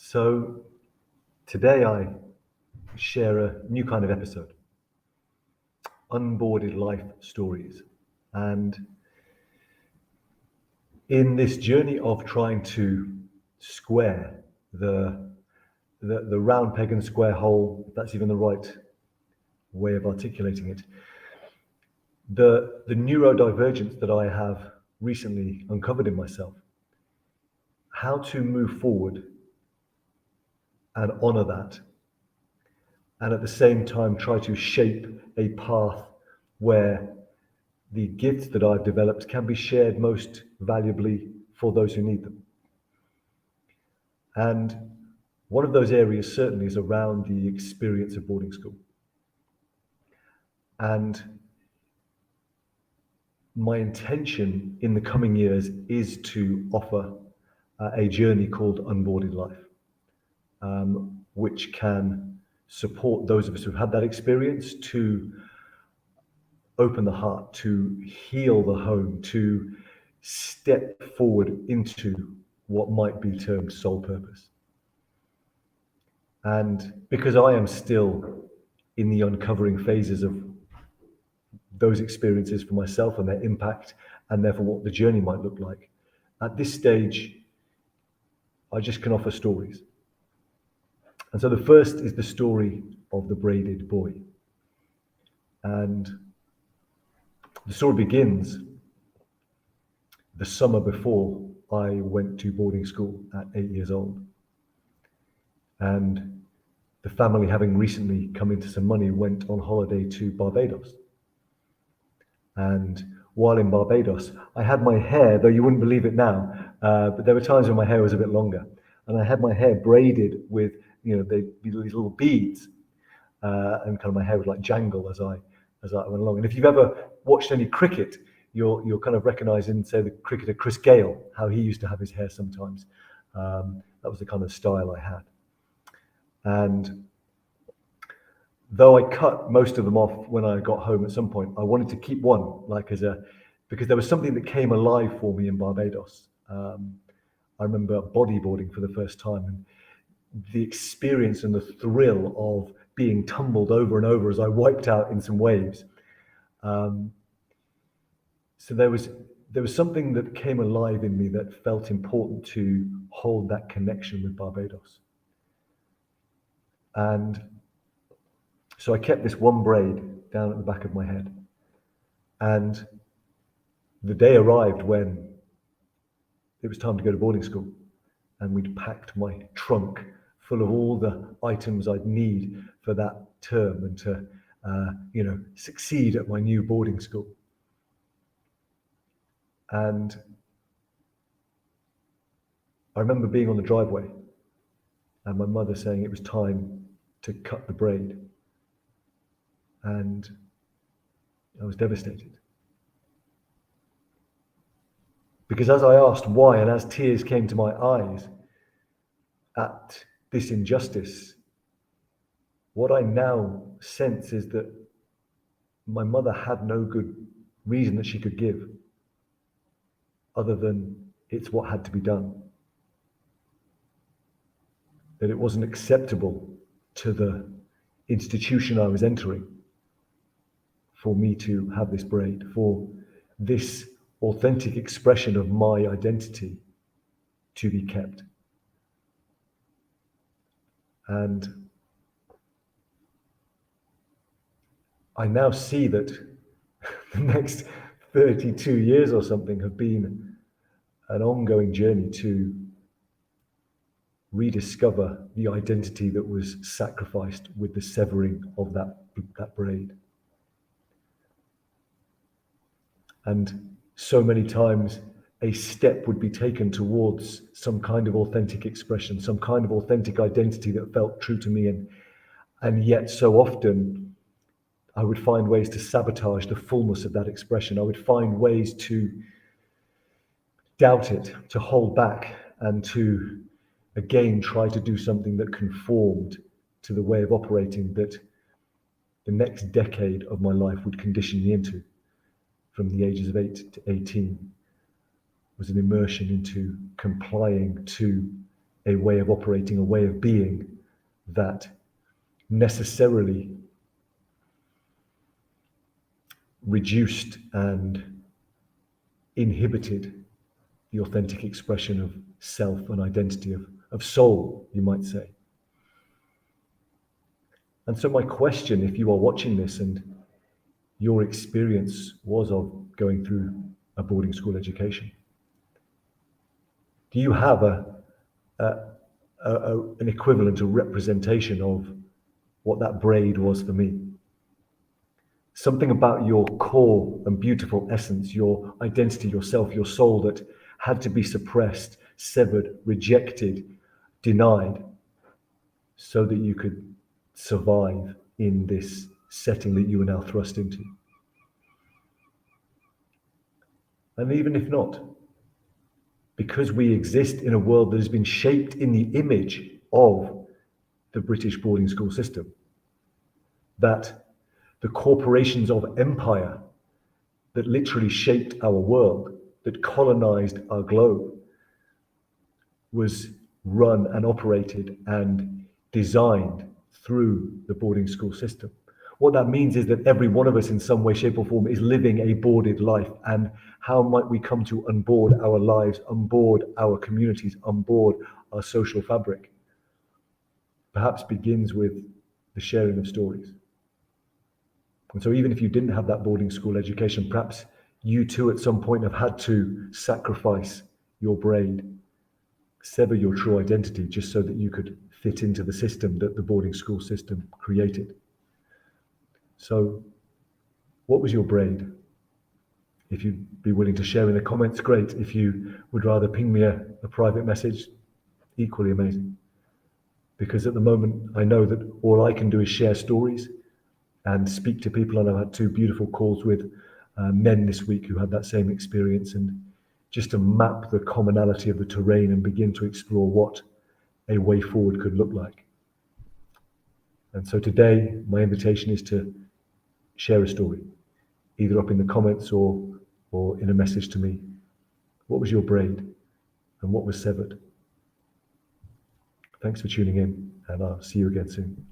So today I share a new kind of episode, UnBoarded Life Stories. And in this journey of trying to square the round peg and square hole, if that's even the right way of articulating it, the neurodivergence that I have recently uncovered in myself, how to move forward and honor that, and at the same time try to shape a path where the gifts that I've developed can be shared most valuably for those who need them. And one of those areas certainly is around the experience of boarding school. And my intention in the coming years is to offer a journey called UnBoarded Life, which can support those of us who've had that experience to open the heart, to heal the home, to step forward into what might be termed soul purpose. And because I am still in the uncovering phases of those experiences for myself and their impact, and therefore what the journey might look like, at this stage, I just can offer stories. And so the first is the story of the braided boy. And the story begins the summer before I went to boarding school at 8 years old. And the family, having recently come into some money, went on holiday to Barbados. And while in Barbados, I had my hair, though you wouldn't believe it now, but there were times when my hair was a bit longer. And I had my hair braided with, these little beads, and kind of my hair would like jangle as I went along. And if you've ever watched any cricket, you'll kind of recognise in, say, the cricketer Chris Gale, how he used to have his hair sometimes. That was the kind of style I had. And though I cut most of them off when I got home at some point, I wanted to keep one, because there was something that came alive for me in Barbados. I remember bodyboarding for the first time, and the experience and the thrill of being tumbled over and over as I wiped out in some waves. So there was something that came alive in me that felt important to hold that connection with Barbados. And so I kept this one braid down at the back of my head. And the day arrived when it was time to go to boarding school. And we'd packed my trunk full of all the items I'd need for that term and to, succeed at my new boarding school. And I remember being on the driveway and my mother saying it was time to cut the braid. And I was devastated. Because as I asked why, and as tears came to my eyes at this injustice, what I now sense is that my mother had no good reason that she could give, other than it's what had to be done. That it wasn't acceptable to the institution I was entering for me to have this braid, for this authentic expression of my identity to be kept. And I now see that the next 32 years or something have been an ongoing journey to rediscover the identity that was sacrificed with the severing of that braid. And so many times a step would be taken towards some kind of authentic expression, some kind of authentic identity that felt true to me. And yet so often I would find ways to sabotage the fullness of that expression. I would find ways to doubt it, to hold back, and to again try to do something that conformed to the way of operating that the next decade of my life would condition me into. From the ages of 8 to 18 was an immersion into complying to a way of operating, a way of being that necessarily reduced and inhibited the authentic expression of self and identity, of soul, you might say. And so my question, if you are watching this and your experience was of going through a boarding school education, do you have an equivalent, a representation of what that braid was for me? Something about your core and beautiful essence, your identity, yourself, your soul that had to be suppressed, severed, rejected, denied, so that you could survive in this setting that you are now thrust into. And even if not, because we exist in a world that has been shaped in the image of the British boarding school system, that the corporations of empire that literally shaped our world, that colonized our globe, was run and operated and designed through the boarding school system. What that means is that every one of us in some way, shape or form is living a boarded life. And how might we come to unboard our lives, unboard our communities, unboard our social fabric? Perhaps begins with the sharing of stories. And so even if you didn't have that boarding school education, perhaps you too at some point have had to sacrifice your braid, sever your true identity just so that you could fit into the system that the boarding school system created. So what was your braid? If you'd be willing to share in the comments, great. If you would rather ping me a private message, equally amazing. Because at the moment, I know that all I can do is share stories and speak to people. And I've had 2 beautiful calls with men this week who had that same experience, and just to map the commonality of the terrain and begin to explore what a way forward could look like. And so today, my invitation is to share a story, either up in the comments or in a message to me. What was your braid and what was severed? Thanks for tuning in, and I'll see you again soon.